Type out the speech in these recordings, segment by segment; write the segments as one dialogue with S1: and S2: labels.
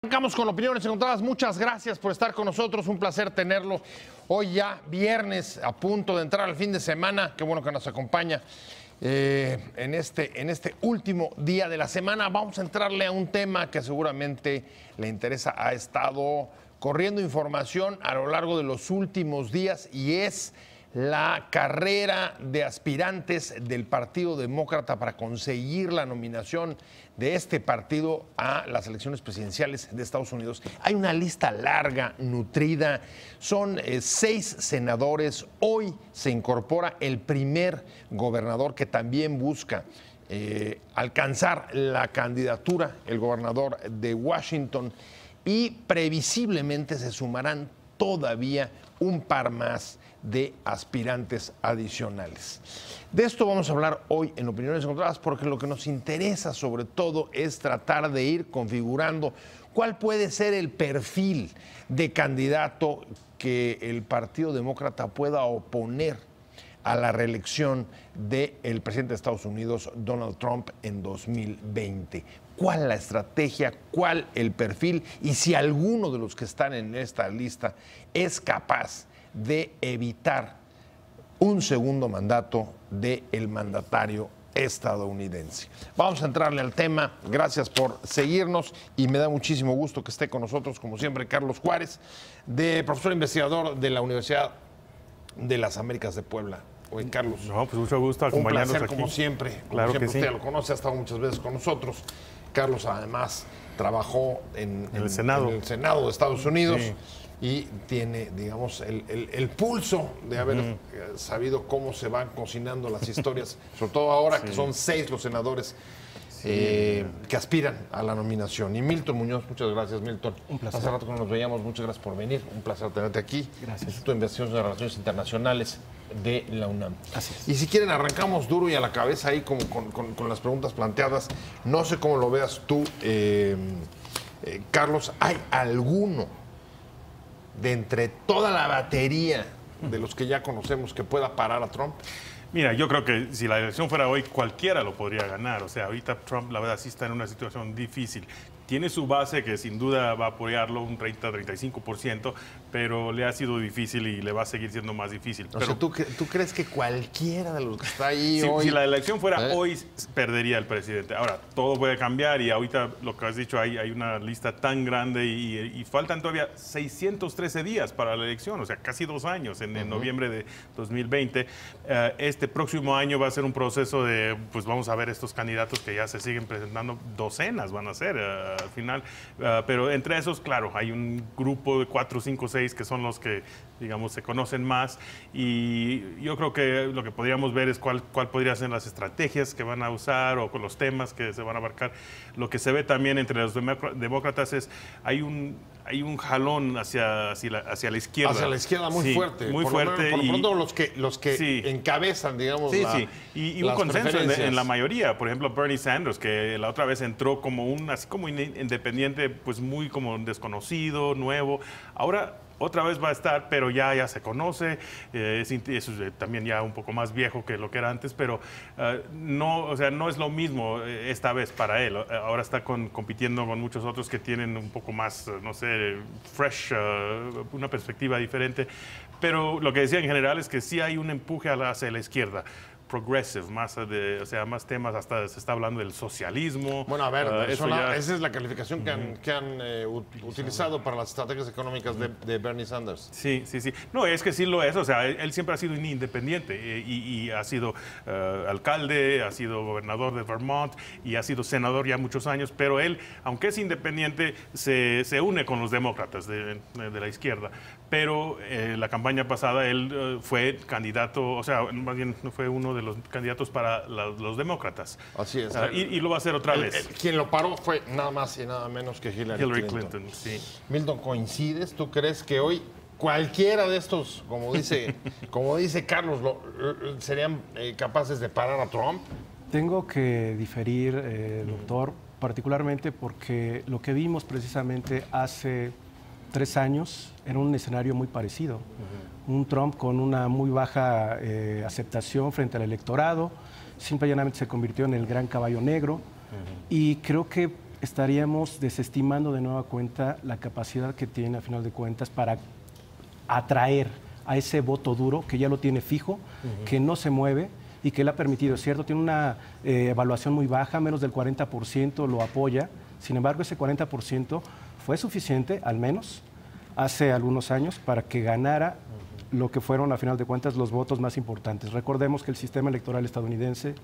S1: Arrancamos con opiniones encontradas. Muchas gracias por estar con nosotros. Un placer tenerlo hoy ya viernes, a punto de entrar al fin de semana. Qué bueno que nos acompaña en este último día de la semana. Vamos a entrarle a un tema que seguramente le interesa. Ha estado corriendo información a lo largo de los últimos días y es la carrera de aspirantes del Partido Demócrata para conseguir la nominación de este partido a las elecciones presidenciales de Estados Unidos. Hay una lista larga, nutrida, son 6 senadores. Hoy se incorpora el primer gobernador que también busca alcanzar la candidatura, el gobernador de Washington, y previsiblemente se sumarán todavía un par más de aspirantes adicionales. De esto vamos a hablar hoy en Opiniones Encontradas, porque lo que nos interesa sobre todo es tratar de ir configurando cuál puede ser el perfil de candidato que el Partido Demócrata pueda oponer a la reelección del presidente de Estados Unidos, Donald Trump, en 2020. ¿Cuál la estrategia? ¿Cuál el perfil? Y si alguno de los que están en esta lista es capaz de evitar un segundo mandato del mandatario estadounidense. Vamos a entrarle al tema. Gracias por seguirnos y me da muchísimo gusto que esté con nosotros, como siempre, Carlos Juárez, profesor investigador de la Universidad de las Américas de Puebla. Oye, Carlos.
S2: No, pues mucho gusto acompañarnos aquí.
S1: Un placer, como siempre.
S2: Claro que sí.
S1: Usted lo conoce, ha estado muchas veces con nosotros. Carlos, además, trabajó en el Senado de Estados Unidos. Sí. Y tiene, digamos, el pulso de haber sabido cómo se van cocinando las historias, sobre todo ahora que son 6 los senadores que aspiran a la nominación. Y Milton Muñoz, muchas gracias, Milton.
S3: Un placer.
S1: Hace rato que no nos veíamos, muchas gracias por venir. Un placer tenerte aquí.
S3: Gracias.
S1: Instituto de Investigaciones de Relaciones Internacionales de la UNAM.
S3: Así es.
S1: Y si quieren, arrancamos duro y a la cabeza ahí como con las preguntas planteadas. No sé cómo lo veas tú, Carlos. ¿Hay alguno de entre toda la batería de los que ya conocemos que pueda parar a Trump?
S2: Mira, yo creo que si la elección fuera hoy, cualquiera lo podría ganar. O sea, ahorita Trump, la verdad, sí está en una situación difícil. Tiene su base que sin duda va a apoyarlo un 30-35%, pero le ha sido difícil y le va a seguir siendo más difícil.
S1: O sea, ¿tú crees que cualquiera de los que está ahí hoy?
S2: Si la elección fuera hoy, perdería el presidente. Ahora, todo puede cambiar y ahorita lo que has dicho, hay una lista tan grande y faltan todavía 613 días para la elección, o sea, casi 2 años, en noviembre de 2020. Este próximo año va a ser un proceso de, pues vamos a ver estos candidatos que ya se siguen presentando, docenas van a ser al final, pero entre esos, claro, hay un grupo de 4, 5, 6 que son los que, digamos, se conocen más, y yo creo que lo que podríamos ver es cuál podrían ser las estrategias que van a usar o con los temas que se van a abarcar. Lo que se ve también entre los demócratas es hay un jalón hacia la izquierda.
S1: Hacia la izquierda muy fuerte.
S2: Muy fuerte.
S1: Por lo pronto los que
S2: sí,
S1: encabezan, digamos,
S2: y un consenso en la mayoría. Por ejemplo, Bernie Sanders, que la otra vez entró como así como independiente, pues muy como desconocido, nuevo. Ahora otra vez va a estar, pero ya se conoce, es también ya un poco más viejo que lo que era antes, pero no, o sea, no es lo mismo esta vez para él. Ahora está compitiendo con muchos otros que tienen un poco más, no sé, fresh, una perspectiva diferente. Pero lo que decía en general es que sí hay un empuje hacia la izquierda. Progressive, más temas, hasta se está hablando del socialismo.
S1: Bueno, a ver, esa es la calificación que han utilizado para las estrategias económicas de Bernie Sanders.
S2: Sí. No, es que sí lo es. O sea, él siempre ha sido un independiente y ha sido alcalde, ha sido gobernador de Vermont y ha sido senador ya muchos años, pero él, aunque es independiente, se une con los demócratas de la izquierda. Pero la campaña pasada él fue candidato, o sea, más bien fue uno de los candidatos para los demócratas.
S1: Así es.
S2: Y lo va a hacer otra vez.
S1: Quien lo paró fue nada más y nada menos que Hillary Clinton.
S2: Sí.
S1: Milton, ¿coincides? ¿Tú crees que hoy cualquiera de estos, como dice Carlos, serían capaces de parar a Trump?
S3: Tengo que diferir, doctor, particularmente porque lo que vimos precisamente hace 3 años era un escenario muy parecido. Un Trump con una muy baja aceptación frente al electorado, simple y llanamente se convirtió en el gran caballo negro. Y creo que estaríamos desestimando de nueva cuenta la capacidad que tiene, a final de cuentas, para atraer a ese voto duro que ya lo tiene fijo, que no se mueve y que le ha permitido, es cierto, tiene una evaluación muy baja, menos del 40% lo apoya. Sin embargo, ese 40% fue suficiente, al menos hace algunos años, para que ganara lo que fueron, a final de cuentas, los votos más importantes. Recordemos que el sistema electoral estadounidense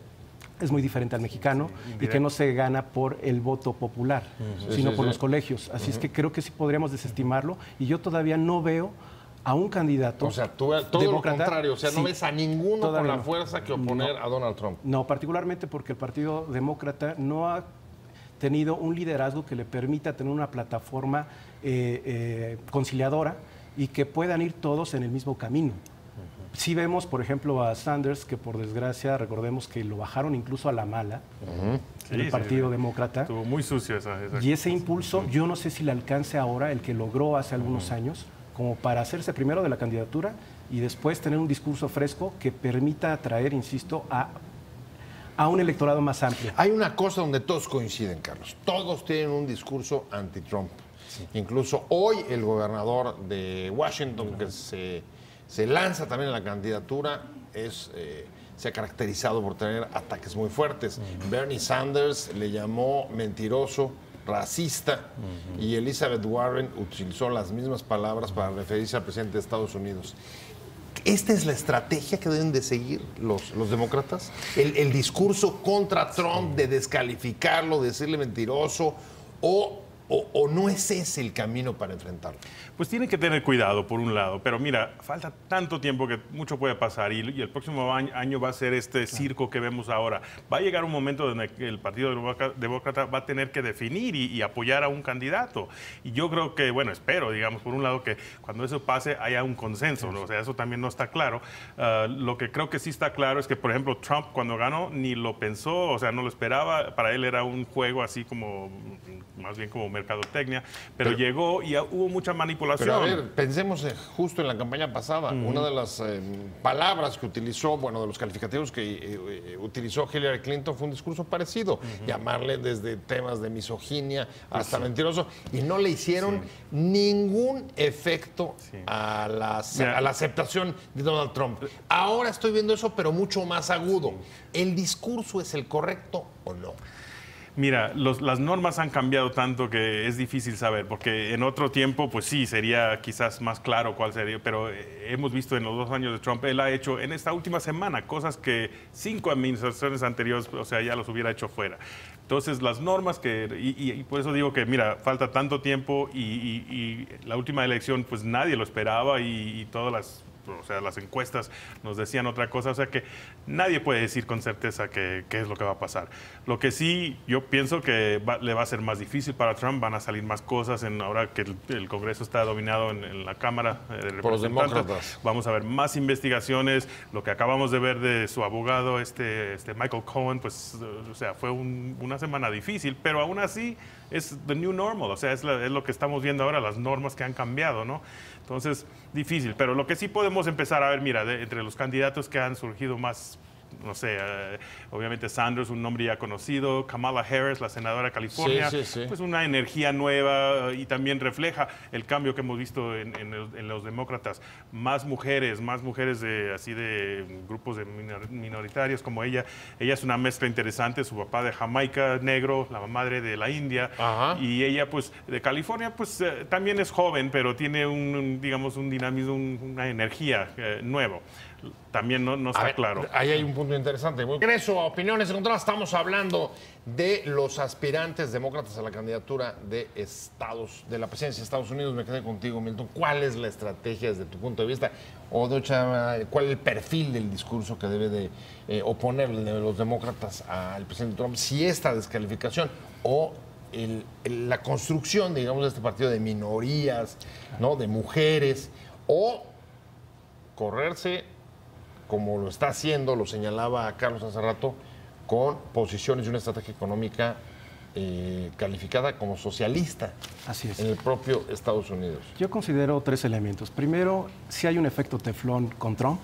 S3: es muy diferente al mexicano y que no se gana por el voto popular, sino por los colegios. Así es que creo que sí podríamos desestimarlo y yo todavía no veo a un candidato.
S1: O sea, todo lo contrario, o sea, no ves a ninguno con la fuerza que oponer a Donald Trump.
S3: No, particularmente porque el Partido Demócrata no ha tenido un liderazgo que le permita tener una plataforma conciliadora y que puedan ir todos en el mismo camino. Sí vemos, por ejemplo, a Sanders, que por desgracia, recordemos que lo bajaron incluso a la mala, en el Partido Demócrata.
S2: Estuvo muy sucio esa
S3: y ese impulso, yo no sé si le alcance ahora el que logró hace algunos años, como para hacerse primero de la candidatura y después tener un discurso fresco que permita atraer, insisto, a un electorado más amplio.
S1: Hay una cosa donde todos coinciden, Carlos. Todos tienen un discurso anti-Trump. Sí. Incluso hoy el gobernador de Washington, que se lanza también a la candidatura, se ha caracterizado por tener ataques muy fuertes. Bernie Sanders le llamó mentiroso, racista, y Elizabeth Warren utilizó las mismas palabras para referirse al presidente de Estados Unidos. ¿Esta es la estrategia que deben de seguir los demócratas? ¿El discurso contra Trump de descalificarlo, de decirle mentiroso, o no es ese el camino para enfrentarlo?
S2: Pues tienen que tener cuidado, por un lado, pero mira, falta tanto tiempo que mucho puede pasar y el próximo año va a ser este circo que vemos ahora. Va a llegar un momento donde el Partido Demócrata va a tener que definir y apoyar a un candidato. Y yo creo que, bueno, espero, digamos, por un lado, que cuando eso pase haya un consenso, ¿no? O sea, eso también no está claro. Lo que creo que sí está claro es que, por ejemplo, Trump cuando ganó ni lo pensó, o sea, no lo esperaba. Para él era un juego así como, más bien como mercadotecnia, pero llegó y hubo mucha manipulación.
S1: Pero a ver, pensemos justo en la campaña pasada, una de las palabras que utilizó, bueno, de los calificativos que utilizó Hillary Clinton fue un discurso parecido, llamarle desde temas de misoginia hasta mentiroso, y no le hicieron ningún efecto a la aceptación de Donald Trump. Ahora estoy viendo eso, pero mucho más agudo. ¿El discurso es el correcto o no?
S2: Mira, las normas han cambiado tanto que es difícil saber, porque en otro tiempo, pues sí, sería quizás más claro cuál sería, pero hemos visto en los 2 años de Trump, él ha hecho en esta última semana cosas que 5 administraciones anteriores, o sea, ya los hubiera hecho fuera. Entonces, las normas y por eso digo que, mira, falta tanto tiempo y la última elección, pues nadie lo esperaba y todas las encuestas nos decían otra cosa, o sea que nadie puede decir con certeza qué es lo que va a pasar. Lo que sí yo pienso que le va a ser más difícil para Trump, van a salir más cosas ahora que el Congreso está dominado en la Cámara de Representantes.
S1: Por los demócratas.
S2: Vamos a ver más investigaciones, lo que acabamos de ver de su abogado, Michael Cohen, pues, o sea, fue una semana difícil, pero aún así es the new normal, o sea, es lo que estamos viendo ahora, las normas que han cambiado, ¿no? Entonces, difícil, pero lo que sí podemos empezar a ver, mira, entre los candidatos que han surgido más, no sé, obviamente Sanders, un nombre ya conocido, Kamala Harris, la senadora de California, pues una energía nueva y también refleja el cambio que hemos visto en los demócratas. Más mujeres de grupos de minoritarios como ella. Ella es una mezcla interesante, su papá de Jamaica, negro, la madre de la India, y ella pues de California, pues también es joven, pero tiene un dinamismo, una energía nuevo. También no está claro.
S1: Ahí hay un punto interesante. Regreso a Opiniones Encontradas. Estamos hablando de los aspirantes demócratas a la candidatura de la presidencia de Estados Unidos. Me quedé contigo, Milton. ¿Cuál es la estrategia desde tu punto de vista? O de ¿cuál es el perfil del discurso que debe de oponer los demócratas al presidente Trump? Si esta descalificación o la construcción, digamos, de este partido de minorías, ¿no? De mujeres, o correrse, como lo está haciendo, lo señalaba Carlos hace rato, con posiciones y una estrategia económica calificada como socialista.
S3: Así es.
S1: En el propio Estados Unidos.
S3: Yo considero 3 elementos. Primero, si hay un efecto teflón con Trump,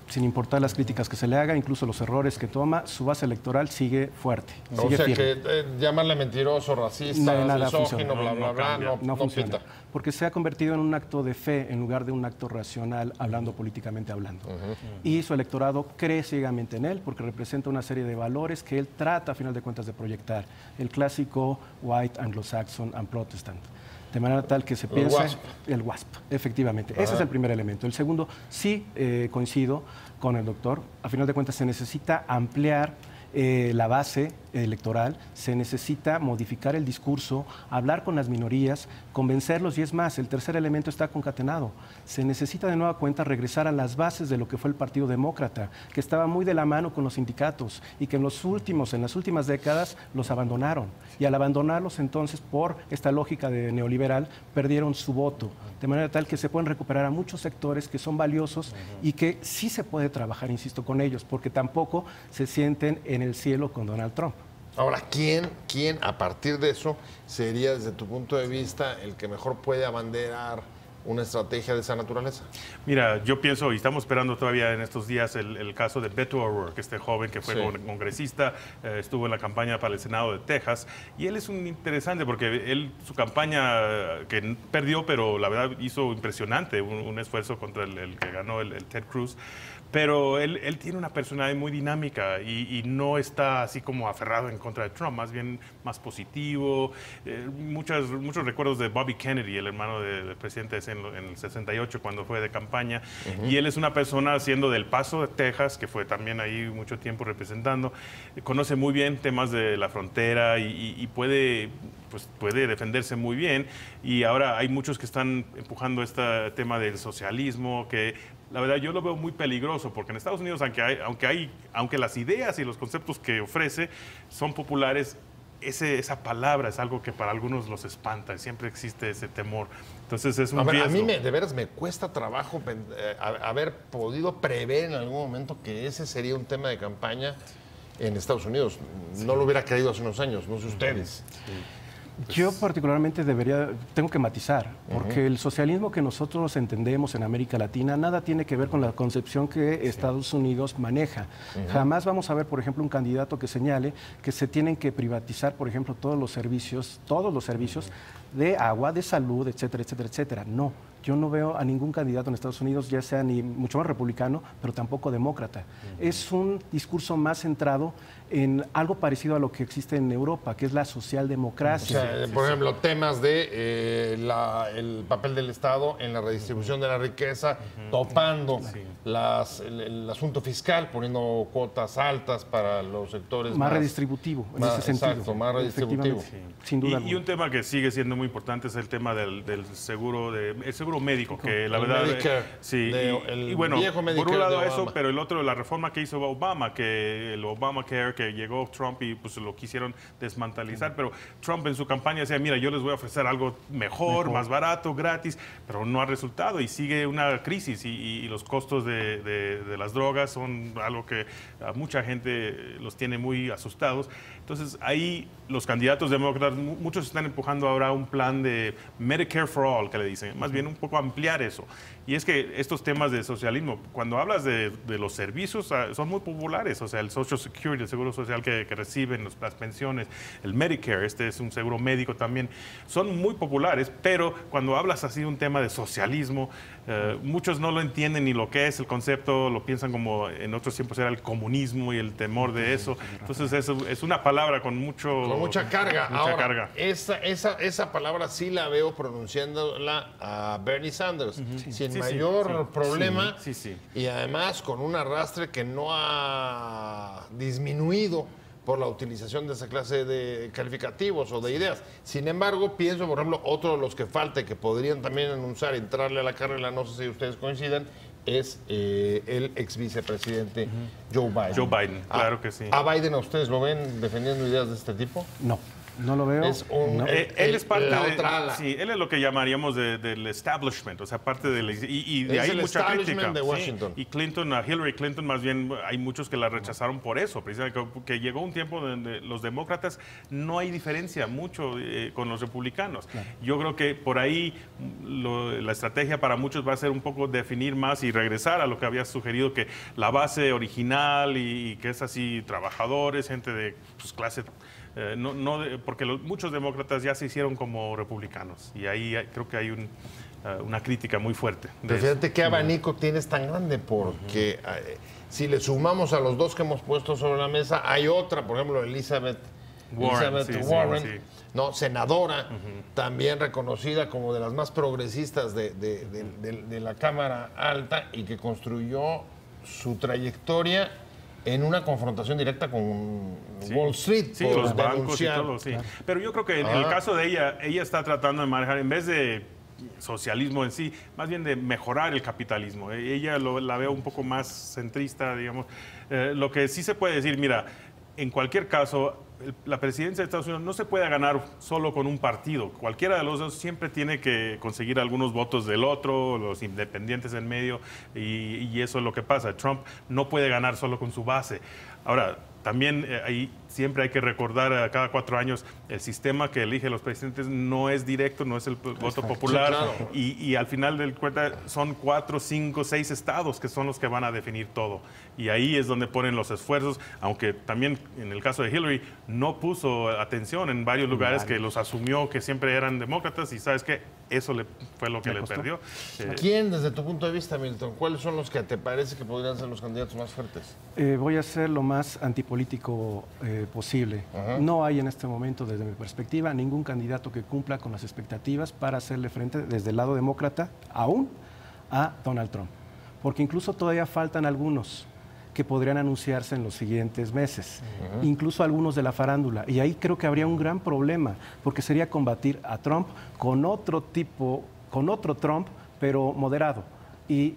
S3: sin importar las críticas que se le haga, incluso los errores que toma, su base electoral sigue fuerte, sigue
S1: o sea
S3: firme.
S1: que llamarle mentiroso, racista,
S3: nada
S1: misógino,
S3: funciona.
S1: bla, bla, bla,
S3: No funciona,
S1: pinta.
S3: porque se ha convertido en un acto de fe en lugar de un acto racional, hablando políticamente hablando. Y su electorado cree ciegamente en él porque representa una serie de valores que él trata, a final de cuentas, de proyectar. El clásico white, anglo-saxon and protestant. De manera tal que se piensa... El WASP, efectivamente. Ese es el primer elemento. El segundo, sí coincido con el doctor. A final de cuentas, se necesita ampliar la base electoral, se necesita modificar el discurso, hablar con las minorías, convencerlos, y es más, el tercer elemento está concatenado. Se necesita de nueva cuenta regresar a las bases de lo que fue el Partido Demócrata, que estaba muy de la mano con los sindicatos y que en las últimas décadas los abandonaron. Y al abandonarlos entonces, por esta lógica de neoliberal, perdieron su voto. De manera tal que se pueden recuperar a muchos sectores que son valiosos y que sí se puede trabajar, insisto, con ellos, porque tampoco se sienten en el cielo con Donald Trump.
S1: Ahora, ¿quién a partir de eso sería, desde tu punto de vista, el que mejor puede abanderar una estrategia de esa naturaleza?
S2: Mira, yo pienso, y estamos esperando todavía en estos días el caso de Beto O'Rourke, este joven que fue congresista, estuvo en la campaña para el Senado de Texas, y él es un interesante porque su campaña, que perdió, pero la verdad hizo impresionante, un esfuerzo contra el que ganó el Ted Cruz. Pero él tiene una personalidad muy dinámica y no está así como aferrado en contra de Trump, más bien más positivo. Muchos recuerdos de Bobby Kennedy, el hermano del presidente en el 68, cuando fue de campaña. Y él es una persona, siendo del Paso de Texas, que fue también ahí mucho tiempo representando, conoce muy bien temas de la frontera y puede defenderse muy bien. Y ahora hay muchos que están empujando este tema del socialismo, que la verdad yo lo veo muy peligroso, porque en Estados Unidos, aunque las ideas y los conceptos que ofrece son populares, esa palabra es algo que para algunos los espanta, siempre existe ese temor. Entonces es un riesgo.
S1: A mí de veras me cuesta trabajo haber podido prever en algún momento que ese sería un tema de campaña en Estados Unidos. No lo hubiera creído hace unos años, no sé ustedes.
S3: Yo particularmente tengo que matizar, porque el socialismo que nosotros entendemos en América Latina nada tiene que ver con la concepción que Estados Unidos maneja. Jamás vamos a ver, por ejemplo, un candidato que señale que se tienen que privatizar, por ejemplo, todos los servicios de agua, de salud, etcétera, etcétera, etcétera. No. Yo no veo a ningún candidato en Estados Unidos, ya sea ni mucho más republicano, pero tampoco demócrata. Es un discurso más centrado en algo parecido a lo que existe en Europa, que es la socialdemocracia.
S1: O sea, por ejemplo, temas de el papel del Estado en la redistribución de la riqueza, topando el asunto fiscal, poniendo cuotas altas para los sectores
S3: más redistributivo, en ese sentido.
S1: Exacto, más redistributivo.
S3: Sin duda.
S2: Y un tema que sigue siendo muy importante es el tema del seguro médico, que la verdad
S1: Medicare,
S2: bueno,
S1: viejo Medicare
S2: por un lado
S1: de
S2: eso,
S1: Obama.
S2: pero el otro, la reforma que hizo Obama, que el Obamacare, que llegó Trump y pues lo quisieron desmantelizar, pero Trump en su campaña decía, mira, yo les voy a ofrecer algo mejor, más barato, gratis, pero no ha resultado y sigue una crisis y los costos de las drogas son algo que a mucha gente los tiene muy asustados. Entonces ahí los candidatos demócratas, muchos están empujando ahora un plan de Medicare for All, que le dicen, más bien un poco ampliar eso. Y es que estos temas de socialismo, cuando hablas de los servicios, son muy populares, o sea, el Social Security, el seguro social que reciben, las pensiones, el Medicare, este es un seguro médico también, son muy populares, pero cuando hablas así de un tema de socialismo, muchos no lo entienden ni lo que es el concepto, lo piensan como en otros tiempos era el comunismo y el temor de eso. Entonces es una palabra con mucha carga.
S1: Ahora, esa palabra sí la veo pronunciándola a Bernie Sanders, sin mayor problema, y además con un arrastre que no ha disminuido por la utilización de esa clase de calificativos o de ideas. Sin embargo, pienso, por ejemplo, otro de los que falta y que podrían también anunciar, entrarle a la carrera, no sé si ustedes coincidan, es el ex vicepresidente Joe Biden.
S2: Joe Biden, claro que sí.
S1: ¿A Biden a ustedes lo ven defendiendo ideas de este tipo?
S3: No. No lo veo.
S1: No.
S2: Él es parte
S1: la
S2: de,
S1: otra ala.
S2: sí, él es lo que llamaríamos del establishment, o sea, parte de y de
S1: Es
S2: ahí
S1: el
S2: mucha
S1: establishment
S2: crítica.
S1: de
S2: Sí,
S1: Washington.
S2: y Clinton, a Hillary Clinton, más bien hay muchos que la rechazaron por eso, precisamente que llegó un tiempo donde los demócratas no hay diferencia mucho con los republicanos. Claro. Yo creo que por ahí la estrategia para muchos va a ser un poco definir más y regresar a lo que había sugerido, que la base original y que es así, trabajadores, gente de pues, clase... porque muchos demócratas ya se hicieron como republicanos y ahí creo que hay una crítica muy fuerte.
S1: Pero fíjate qué abanico tienes tan grande, porque si le sumamos a los dos que hemos puesto sobre la mesa, hay otra, por ejemplo, Elizabeth Warren,
S2: sí.
S1: ¿no? Senadora, también reconocida como de las más progresistas de la Cámara Alta y que construyó su trayectoria en una confrontación directa con Wall Street.
S2: Sí, los bancos y todo, sí. Claro. Pero yo creo que en el caso de ella está tratando de manejar, en vez de socialismo en sí, más bien de mejorar el capitalismo. Ella la veo un poco más centrista, digamos. Lo que sí se puede decir, mira, en cualquier caso, la presidencia de Estados Unidos no se puede ganar solo con un partido. Cualquiera de los dos siempre tiene que conseguir algunos votos del otro, los independientes en medio, y eso es lo que pasa. Trump no puede ganar solo con su base. Ahora, también ahí siempre hay que recordar a cada 4 años el sistema que elige los presidentes no es directo, no es el voto popular. Sí, claro. Y al final del cuenta son 4, 5, 6 estados que son los que van a definir todo. Y ahí es donde ponen los esfuerzos, aunque también en el caso de Hillary no puso atención en varios lugares que los asumió que siempre eran demócratas y sabes que eso fue lo que le perdió.
S1: ¿Quién, desde tu punto de vista, Milton, cuáles son los que te parece que podrían ser los candidatos más fuertes?
S3: Voy a ser lo más antipolítico posible. No hay en este momento, desde mi perspectiva, ningún candidato que cumpla con las expectativas para hacerle frente desde el lado demócrata aún a Donald Trump. Porque incluso todavía faltan algunos que podrían anunciarse en los siguientes meses, incluso algunos de la farándula. Y ahí creo que habría un gran problema, porque sería combatir a Trump con otro Trump, pero moderado y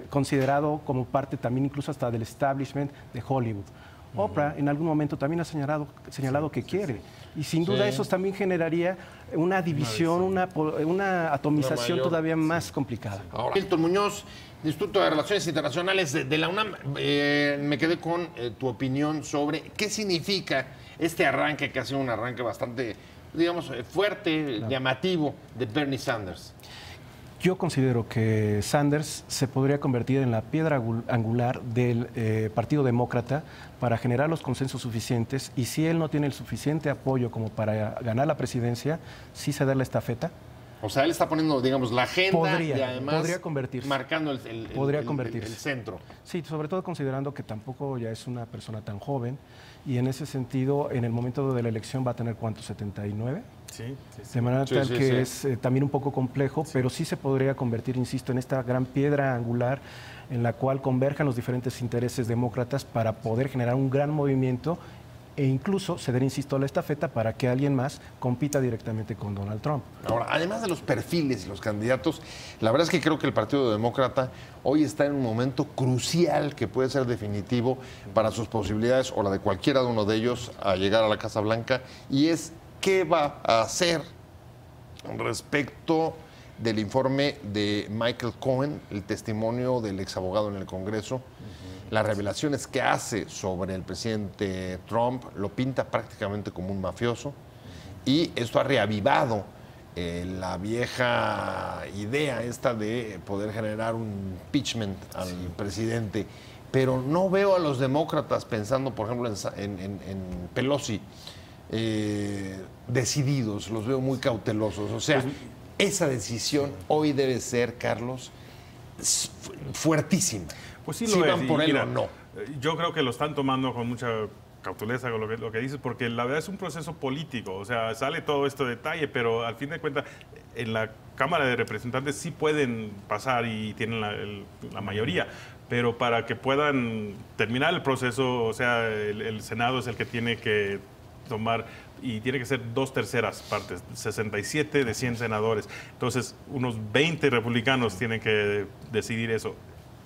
S3: considerado como parte también incluso hasta del establishment de Hollywood. Oprah en algún momento también ha señalado que quiere. Y sin duda eso también generaría una división, una atomización todavía más complicada.
S1: Ahora, Milton Muñoz, Instituto de Relaciones Internacionales de la UNAM, me quedé con tu opinión sobre qué significa este arranque, que ha sido un arranque bastante, digamos, fuerte, llamativo, de Bernie Sanders.
S3: Yo considero que Sanders se podría convertir en la piedra angular del Partido Demócrata para generar los consensos suficientes, y si él no tiene el suficiente apoyo como para ganar la presidencia, sí ceder la estafeta.
S1: O sea, él está poniendo, digamos, la agenda y además
S3: podría convertirse.
S1: Marcando el centro.
S3: Sí, sobre todo considerando que tampoco ya es una persona tan joven, y en ese sentido, en el momento de la elección va a tener, ¿cuánto? ¿79?
S2: Sí.
S3: De manera tal que es también un poco complejo, pero sí se podría convertir, insisto, en esta gran piedra angular en la cual converjan los diferentes intereses demócratas para poder generar un gran movimiento e incluso ceder, insisto, la estafeta para que alguien más compita directamente con Donald Trump.
S1: Ahora, además de los perfiles y los candidatos, la verdad es que creo que el Partido Demócrata hoy está en un momento crucial que puede ser definitivo para sus posibilidades, o la de cualquiera de uno de ellos, a llegar a la Casa Blanca, y es qué va a hacer respecto del informe de Michael Cohen, el testimonio del exabogado en el Congreso. Las revelaciones que hace sobre el presidente Trump lo pinta prácticamente como un mafioso, y esto ha reavivado la vieja idea esta de poder generar un impeachment al presidente. Pero no veo a los demócratas pensando, por ejemplo, en Pelosi, decididos, los veo muy cautelosos. O sea, esa decisión hoy debe ser, Carlos, fuertísima.
S2: Pues sí,
S1: si
S2: lo
S1: van
S2: es.
S1: por él
S2: Mira,
S1: o no.
S2: Yo creo que lo están tomando con mucha cauteleza con lo que dices, porque la verdad es un proceso político. O sea, sale todo esto de detalle, pero al fin de cuentas, en la Cámara de Representantes sí pueden pasar y tienen la mayoría. Pero para que puedan terminar el proceso, o sea, el Senado es el que tiene que tomar, y tiene que ser 2/3 partes, 67 de 100 senadores. Entonces, unos 20 republicanos tienen que decidir eso.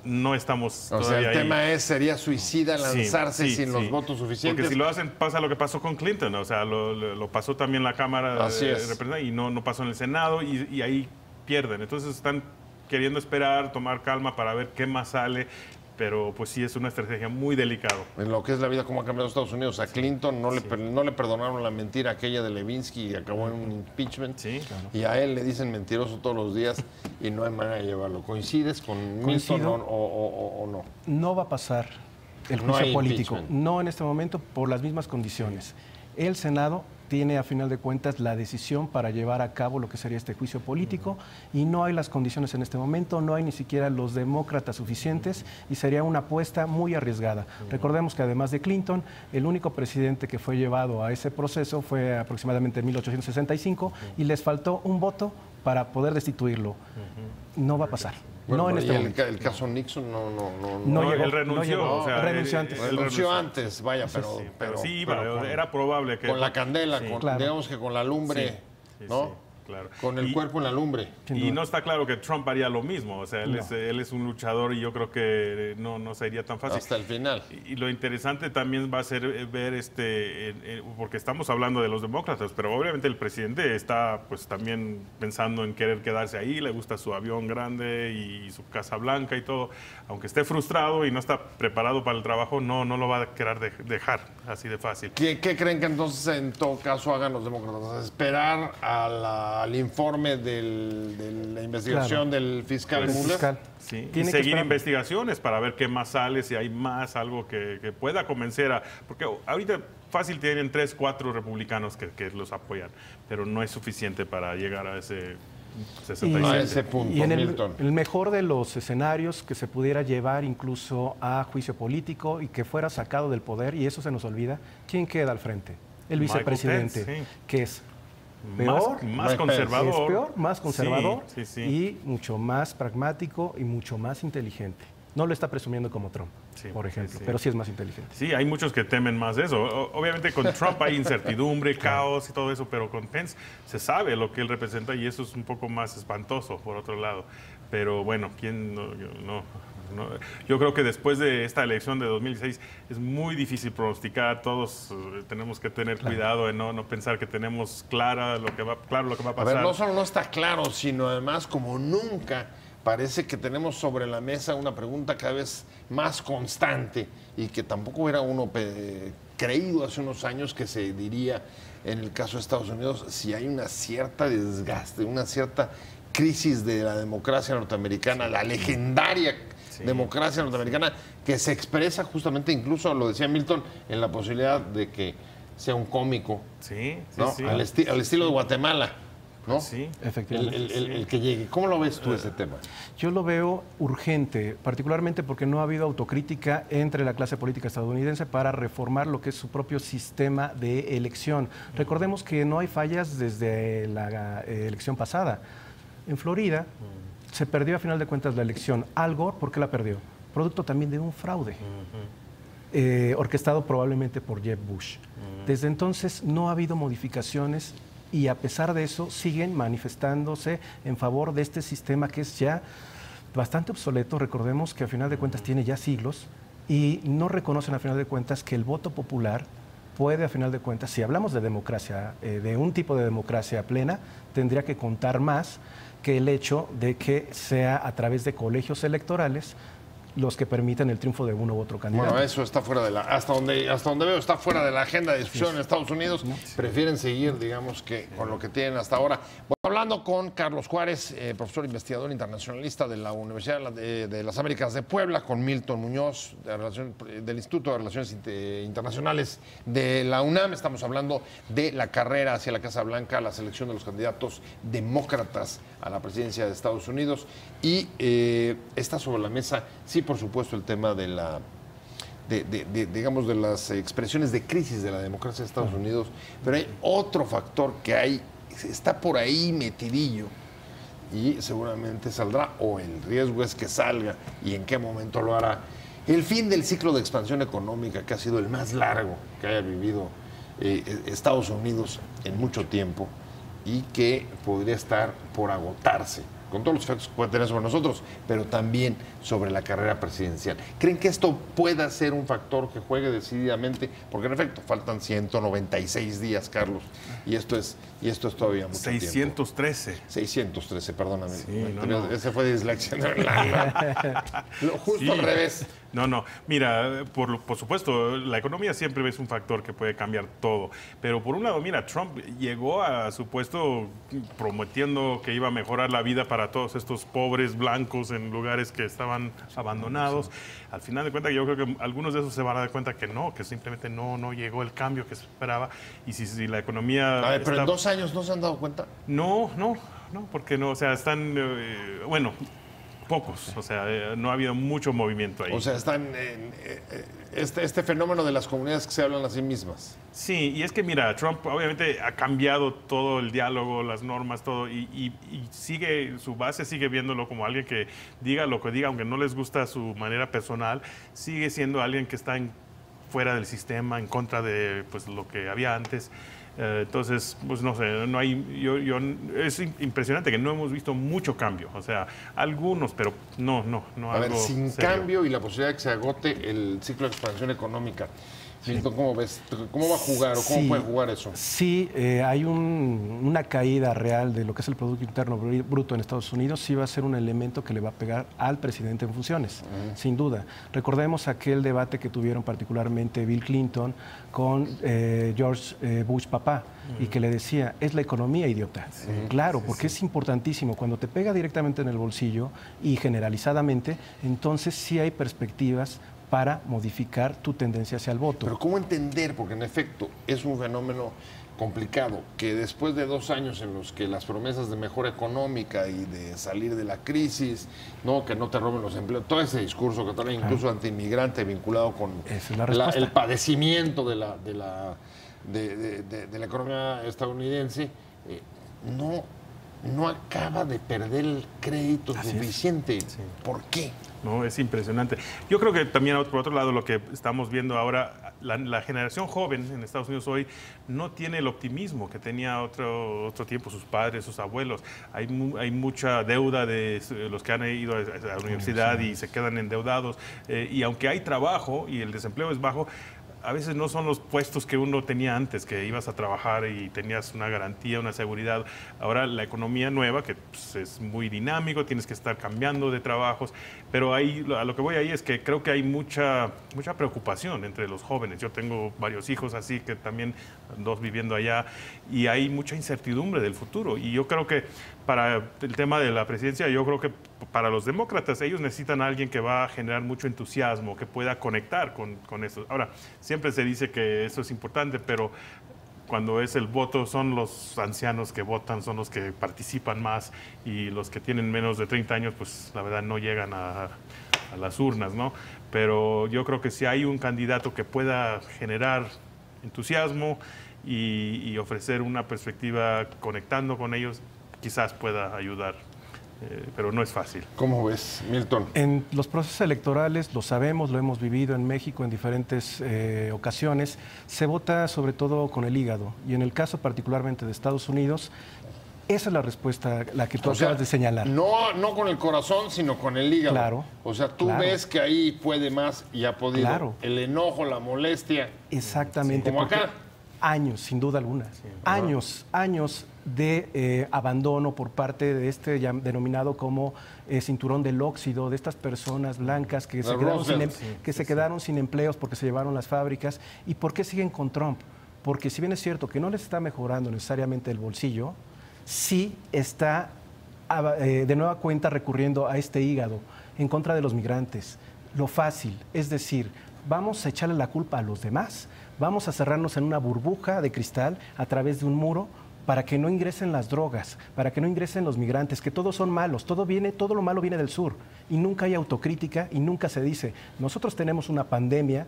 S2: no estamos
S1: O sea,
S2: todavía
S1: el
S2: ahí.
S1: tema sería suicida lanzarse sin los votos suficientes.
S2: Porque si lo hacen, pasa lo que pasó con Clinton. O sea, lo pasó también la Cámara
S1: Así
S2: de
S1: es.
S2: Representantes y no pasó en el Senado y ahí pierden. Entonces están queriendo esperar, tomar calma para ver qué más sale. Pero pues sí es una estrategia muy delicada.
S1: En lo que es la vida, cómo ha cambiado Estados Unidos. A Clinton no le perdonaron la mentira aquella de Levinsky y acabó en un impeachment.
S2: Sí, claro.
S1: Y a él le dicen mentiroso todos los días y no hay manera de llevarlo. ¿Coincides con Milton o no?
S3: No va a pasar el
S1: No
S3: juicio
S1: hay
S3: político,
S1: impeachment.
S3: no en este momento por las mismas condiciones. El Senado tiene a final de cuentas la decisión para llevar a cabo lo que sería este juicio político y no hay las condiciones en este momento, no hay ni siquiera los demócratas suficientes y sería una apuesta muy arriesgada. Recordemos que además de Clinton, el único presidente que fue llevado a ese proceso fue aproximadamente en 1865 y les faltó un voto para poder destituirlo. No va a pasar.
S1: Bueno,
S3: no en
S1: y
S3: este momento.
S1: el caso Nixon
S3: No llegó,
S2: él renunció.
S3: no llegó.
S2: O sea,
S3: Renunció antes.
S1: Renunció
S2: renunció
S1: antes, vaya, pero
S2: sí iba,
S1: pero
S2: era probable que...
S1: con la candela,
S2: Sí.
S1: con, digamos que con la lumbre,
S2: Sí,
S1: ¿no?
S2: sí, claro.
S1: Con el cuerpo en la lumbre.
S2: Y no está claro que Trump haría lo mismo. O sea, él es un luchador y yo creo que no sería tan fácil.
S1: Hasta el final.
S2: Y lo interesante también va a ser ver porque estamos hablando de los demócratas, pero obviamente el presidente está pues también pensando en querer quedarse ahí, le gusta su avión grande y su Casa Blanca y todo. Aunque esté frustrado y no está preparado para el trabajo, no lo va a querer dejar así de fácil.
S1: ¿Qué creen que entonces en todo caso hagan los demócratas? ¿Esperar al informe de la investigación del fiscal
S3: El
S1: Mueller?
S3: fiscal.
S2: Sí, y
S3: Tiene que
S2: seguir
S3: esperar.
S2: investigaciones para ver qué más sale, si hay más, algo que pueda convencer a... Porque ahorita fácil tienen 3, 4 republicanos que los apoyan, pero no es suficiente para llegar a ese 67.
S1: A ese punto,
S3: Y en
S1: Milton.
S3: el mejor de los escenarios que se pudiera llevar incluso a juicio político y que fuera sacado del poder, y eso se nos olvida, ¿quién queda al frente? El
S2: Michael
S3: vicepresidente,
S2: Pence, sí.
S3: que es peor,
S2: más
S1: Mike
S2: conservador.
S3: es peor, más conservador
S2: Sí.
S3: y mucho más pragmático y mucho más inteligente. No lo está presumiendo como Trump,
S2: Sí,
S3: por ejemplo,
S2: sí.
S3: pero sí es más inteligente.
S2: Sí, hay muchos que temen más de eso. Obviamente con Trump hay incertidumbre, caos y todo eso, pero con Pence se sabe lo que él representa y eso es un poco más espantoso, por otro lado. Pero bueno, ¿quién no? Yo creo que después de esta elección de 2016 es muy difícil pronosticar. Todos tenemos que tener cuidado de no pensar que tenemos claro lo que va a
S1: A
S2: pasar.
S1: ver, no solo no está claro, sino además como nunca parece que tenemos sobre la mesa una pregunta cada vez más constante y que tampoco era uno creído hace unos años que se diría en el caso de Estados Unidos si hay una cierta desgaste, una cierta crisis de la democracia norteamericana, la legendaria democracia norteamericana que se expresa justamente, incluso lo decía Milton, en la posibilidad de que sea un cómico,
S2: Sí,
S1: ¿no? Al estilo de Guatemala, ¿no?
S2: Sí.
S3: Efectivamente.
S1: El que llegue. ¿Cómo lo ves tú ese tema?
S3: Yo lo veo urgente, particularmente porque no ha habido autocrítica entre la clase política estadounidense para reformar lo que es su propio sistema de elección. Recordemos que no hay fallas desde la elección pasada. En Florida se perdió a final de cuentas la elección. Al Gore, ¿por qué la perdió? Producto también de un fraude, orquestado probablemente por Jeb Bush. Desde entonces no ha habido modificaciones y a pesar de eso siguen manifestándose en favor de este sistema que es ya bastante obsoleto. Recordemos que a final de cuentas tiene ya siglos y no reconocen a final de cuentas que el voto popular puede a final de cuentas, si hablamos de democracia, de un tipo de democracia plena, tendría que contar más que el hecho de que sea a través de colegios electorales los que permitan el triunfo de uno u otro candidato.
S1: Bueno, eso está fuera de la... Hasta donde veo, está fuera de la agenda de discusión en Estados Unidos. Prefieren seguir, digamos, que con lo que tienen hasta ahora. Bueno, hablando con Carlos Juárez, profesor investigador internacionalista de la Universidad de las Américas de Puebla, con Milton Muñoz, del Instituto de Relaciones Internacionales de la UNAM. Estamos hablando de la carrera hacia la Casa Blanca, la selección de los candidatos demócratas a la presidencia de Estados Unidos. Y está sobre la mesa, sí, por supuesto, el tema de la... digamos, de las expresiones de crisis de la democracia de Estados Unidos, pero hay otro factor que está por ahí metidillo y seguramente saldrá, o el riesgo es que salga y en qué momento lo hará. El fin del ciclo de expansión económica, que ha sido el más largo que haya vivido Estados Unidos en mucho tiempo y que podría estar por agotarse con todos los efectos que puede tener sobre nosotros, pero también sobre la carrera presidencial. ¿Creen que esto pueda ser un factor que juegue decididamente? Porque en efecto, faltan 196 días, Carlos, y esto es todavía mucho
S2: 613.
S1: tiempo. 613, perdóname.
S2: Sí,
S1: Ese fue dislexia. Justo
S2: Sí.
S1: al revés.
S2: No. Mira, por supuesto, la economía siempre es un factor que puede cambiar todo. Pero por un lado, mira, Trump llegó a su puesto prometiendo que iba a mejorar la vida para todos estos pobres blancos en lugares que estaban abandonados. Al final de cuentas, yo creo que algunos de esos se van a dar cuenta que no, que simplemente no llegó el cambio que se esperaba. Y si la economía...
S1: A ver, pero en 2 años no se han dado cuenta.
S2: No, porque no, o sea, están, bueno, pocos, o sea, no ha habido mucho movimiento ahí.
S1: O sea, están en este fenómeno de las comunidades que se hablan a sí mismas.
S2: Sí, y es que mira, Trump obviamente ha cambiado todo el diálogo, las normas, todo, y sigue, su base sigue viéndolo como alguien que diga lo que diga, aunque no les gusta su manera personal, sigue siendo alguien que está fuera del sistema, en contra de pues, lo que había antes. Entonces, pues no sé, no hay, es impresionante que no hemos visto mucho cambio, o sea, algunos, pero no
S1: A ver,
S2: algo
S1: sin
S2: serio.
S1: cambio y la posibilidad de que se agote el ciclo de expansión económica. Milton, ¿cómo ves? ¿Cómo va a jugar o cómo puede jugar eso?
S3: Sí, hay una caída real de lo que es el Producto Interno Bruto en Estados Unidos. Sí va a ser un elemento que le va a pegar al presidente en funciones, sin duda. Recordemos aquel debate que tuvieron particularmente Bill Clinton con George Bush papá y que le decía, es la economía, idiota. Claro, porque es importantísimo. Cuando te pega directamente en el bolsillo y generalizadamente, entonces sí hay perspectivas para modificar tu tendencia hacia el voto.
S1: Pero ¿cómo entender? Porque en efecto es un fenómeno complicado, que después de 2 años en los que las promesas de mejora económica y de salir de la crisis, no, que no te roben los empleos, todo ese discurso que también incluso antiinmigrante vinculado con el padecimiento de la economía estadounidense, no acaba de perder el crédito suficiente. Sí. ¿Por qué?
S2: No, es impresionante. Yo creo que también, por otro lado, lo que estamos viendo ahora, la generación joven en Estados Unidos hoy no tiene el optimismo que tenía otro tiempo sus padres, sus abuelos. Hay mucha deuda de los que han ido a la universidad y se quedan endeudados. Y aunque hay trabajo y el desempleo es bajo, a veces no son los puestos que uno tenía antes, que ibas a trabajar y tenías una garantía, una seguridad. Ahora la economía nueva, que pues, es muy dinámico, tienes que estar cambiando de trabajos, pero ahí, a lo que voy ahí es que creo que hay mucha preocupación entre los jóvenes. Yo tengo varios hijos así, que también 2 viviendo allá, y hay mucha incertidumbre del futuro. Y yo creo que para el tema de la presidencia, yo creo que para los demócratas, ellos necesitan a alguien que va a generar mucho entusiasmo, que pueda conectar con eso. Ahora, siempre se dice que eso es importante, pero cuando es el voto, son los ancianos que votan, son los que participan más, y los que tienen menos de 30 años, pues la verdad no llegan a las urnas, ¿no? Pero yo creo que si hay un candidato que pueda generar entusiasmo y ofrecer una perspectiva conectando con ellos, quizás pueda ayudar. Pero no es fácil.
S1: ¿Cómo ves, Milton?
S3: En los procesos electorales, lo sabemos, lo hemos vivido en México en diferentes ocasiones, se vota sobre todo con el hígado. Y en el caso particularmente de Estados Unidos, esa es la respuesta, la que tú acabas de señalar.
S1: No con el corazón, sino con el hígado.
S3: Claro.
S1: O sea, tú ves que ahí puede más y ha podido.
S3: Claro.
S1: El enojo, la molestia.
S3: Exactamente.
S1: Como acá.
S3: Años, sin duda alguna. Sí, años de abandono por parte de este ya denominado como cinturón del óxido, de estas personas blancas que se quedaron sin empleos porque se llevaron las fábricas. ¿Y por qué siguen con Trump? Porque si bien es cierto que no les está mejorando necesariamente el bolsillo, sí está de nueva cuenta recurriendo a este hígado en contra de los migrantes. Lo fácil, es decir, vamos a echarle la culpa a los demás, vamos a cerrarnos en una burbuja de cristal a través de un muro para que no ingresen las drogas, para que no ingresen los migrantes, que todos son malos, todo lo malo viene del sur y nunca hay autocrítica y nunca se dice, nosotros tenemos una pandemia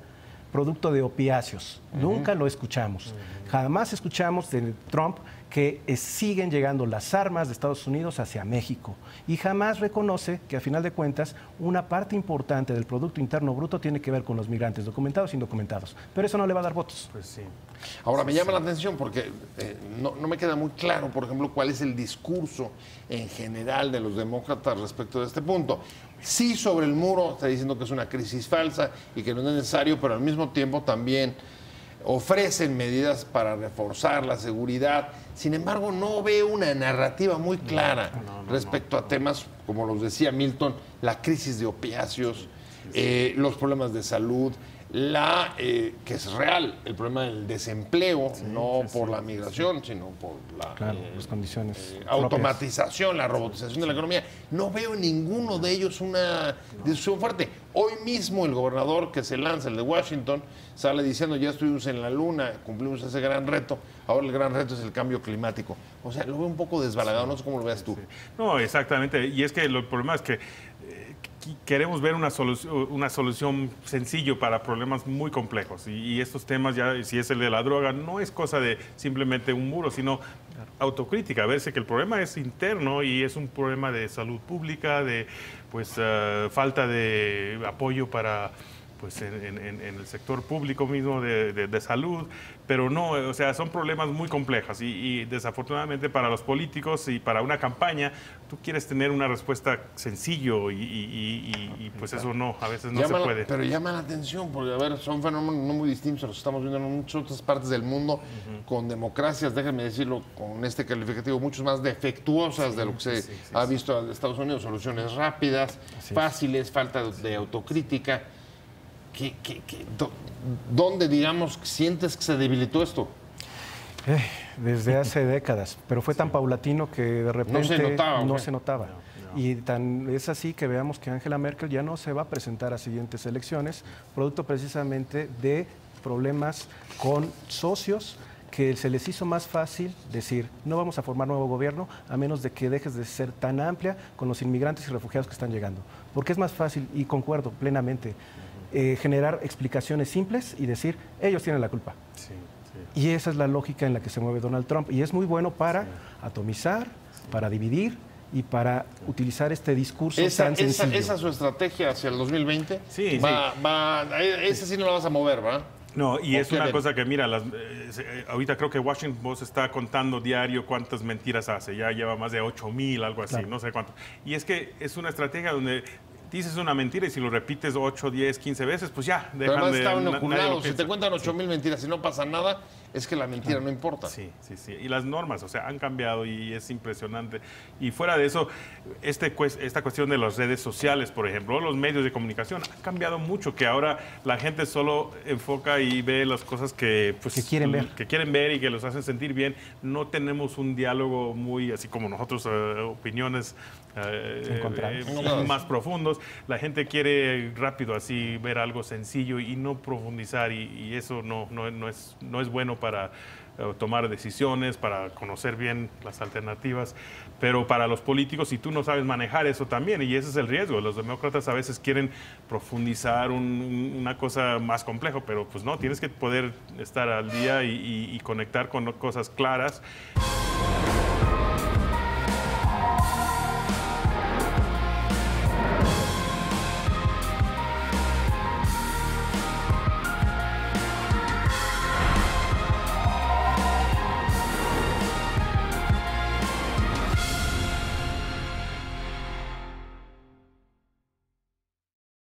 S3: producto de opiáceos. Nunca lo escuchamos. Jamás escuchamos de Trump que siguen llegando las armas de Estados Unidos hacia México. Y jamás reconoce que, a final de cuentas, una parte importante del Producto Interno Bruto tiene que ver con los migrantes documentados e indocumentados. Pero eso no le va a dar votos.
S2: Pues sí.
S1: Ahora, me llama la atención porque no me queda muy claro, por ejemplo, cuál es el discurso en general de los demócratas respecto de este punto. Sí, sobre el muro está diciendo que es una crisis falsa y que no es necesario, pero al mismo tiempo también ofrecen medidas para reforzar la seguridad. Sin embargo, no veo una narrativa muy clara respecto a temas, como los decía Milton, la crisis de opiáceos, los problemas de salud, que es real, el problema del desempleo, no por la migración, sino por
S3: las condiciones
S1: automatización, la robotización de la economía. No veo en ninguno de ellos una discusión fuerte. Hoy mismo el gobernador que se lanza, el de Washington, sale diciendo: ya estuvimos en la luna, cumplimos ese gran reto, ahora el gran reto es el cambio climático. O sea, lo veo un poco desbalagado, no sé cómo lo veas tú.
S2: Sí. No, exactamente, y es que el problema es que queremos ver una solución sencillo para problemas muy complejos, y estos temas, ya si es el de la droga, no es cosa de simplemente un muro, sino autocrítica, verse que el problema es interno y es un problema de salud pública, de falta de apoyo para en el sector público mismo de salud, pero no, o sea, son problemas muy complejos y desafortunadamente para los políticos y para una campaña, tú quieres tener una respuesta sencillo y pues eso no, a veces no se puede.
S1: Pero llama la atención porque, a ver, son fenómenos no muy distintos a los que estamos viendo en muchas otras partes del mundo, con democracias, déjenme decirlo, con este calificativo, muchos más defectuosas de lo que se ha visto en Estados Unidos, soluciones rápidas, fáciles, falta de autocrítica. ¿Dónde, digamos, sientes que se debilitó esto?
S3: Desde hace décadas, pero fue tan paulatino que de repente no se notaba. Y es así que veamos que Angela Merkel ya no se va a presentar a siguientes elecciones, producto precisamente de problemas con socios que se les hizo más fácil decir: no vamos a formar nuevo gobierno a menos de que dejes de ser tan amplia con los inmigrantes y refugiados que están llegando. Porque es más fácil, y concuerdo plenamente, generar explicaciones simples y decir: ellos tienen la culpa. Y esa es la lógica en la que se mueve Donald Trump. Y es muy bueno para atomizar, para dividir y para utilizar este discurso tan sencillo.
S1: ¿Esa es su estrategia hacia el 2020?
S2: Sí.
S1: Esa sí no la vas a mover, ¿verdad?
S2: No, y es una cosa que, mira, ahorita creo que Washington Post está contando diario cuántas mentiras hace. Ya lleva más de 8,000, algo así, no sé cuánto. Y es que es una estrategia donde dices una mentira y si lo repites 8, 10, 15 veces, pues ya, dejan de...
S1: Pero además están inoculados. Si te cuentan 8,000 mentiras y no pasa nada, es que la mentira no importa.
S2: Sí. Y las normas, o sea, han cambiado y es impresionante. Y fuera de eso, esta cuestión de las redes sociales, por ejemplo, los medios de comunicación, han cambiado mucho, que ahora la gente solo enfoca y ve las cosas que quieren ver y que los hacen sentir bien. No tenemos un diálogo muy, así como nosotros, opiniones más profundos. La gente quiere rápido así ver algo sencillo y no profundizar, y eso no es bueno para tomar decisiones, para conocer bien las alternativas, pero para los políticos, si tú no sabes manejar eso también, y ese es el riesgo. Los demócratas a veces quieren profundizar una cosa más compleja, pero pues no, tienes que poder estar al día y conectar con cosas claras.